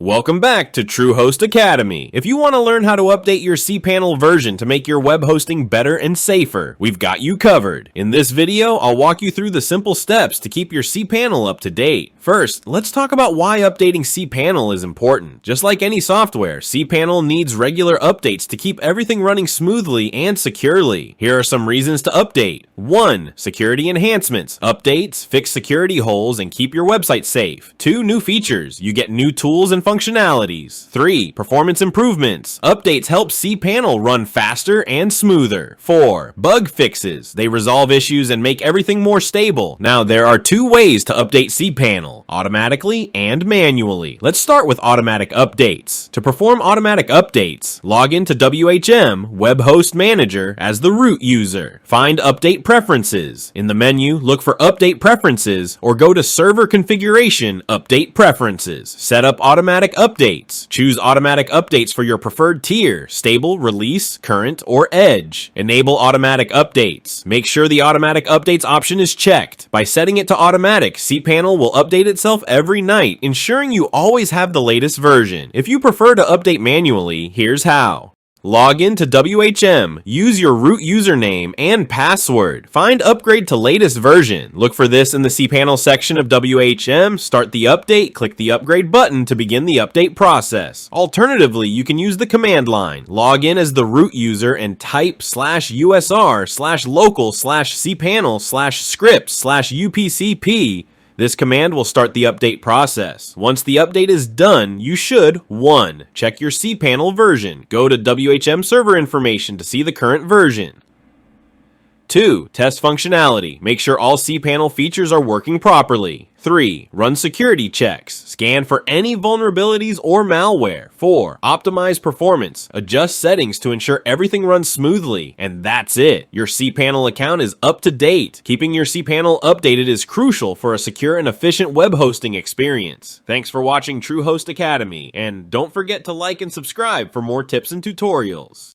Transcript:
Welcome back to TrueHost Academy. If you want to learn how to update your cPanel version to make your web hosting better and safer, we've got you covered. In this video, I'll walk you through the simple steps to keep your cPanel up to date. First, let's talk about why updating cPanel is important. Just like any software, cPanel needs regular updates to keep everything running smoothly and securely. Here are some reasons to update. 1. Security enhancements. Updates, fix security holes, and keep your website safe. 2. New features. You get new tools and functionalities. 3. Performance improvements. Updates help cPanel run faster and smoother. 4. Bug fixes. They resolve issues and make everything more stable. Now, there are two ways to update cPanel: automatically and manually. Let's start with automatic updates. To perform automatic updates, log into WHM Web Host Manager as the root user. Find Update Preferences. In the menu, look for Update Preferences or go to Server Configuration, Update Preferences. Set up automatic updates. Choose automatic updates for your preferred tier: stable, release, current, or edge. Enable automatic updates. Make sure the automatic updates option is checked. By setting it to automatic, cPanel will update itself every night, ensuring you always have the latest version. If you prefer to update manually, here's how. Log in to WHM, use your root username and password. Find Upgrade to latest version. Look for this in the cPanel section of WHM, start the update, click the upgrade button to begin the update process. Alternatively, you can use the command line. Log in as the root user and type /usr/local/cpanel/scripts/upcp. This command will start the update process. Once the update is done, you should 1. Check your cPanel version. Go to WHM server information to see the current version. 2. Test functionality. Make sure all cPanel features are working properly. 3. Run security checks. Scan for any vulnerabilities or malware. 4. Optimize performance. Adjust settings to ensure everything runs smoothly. And that's it. Your cPanel account is up to date. Keeping your cPanel updated is crucial for a secure and efficient web hosting experience. Thanks for watching TrueHost Academy, and don't forget to like and subscribe for more tips and tutorials.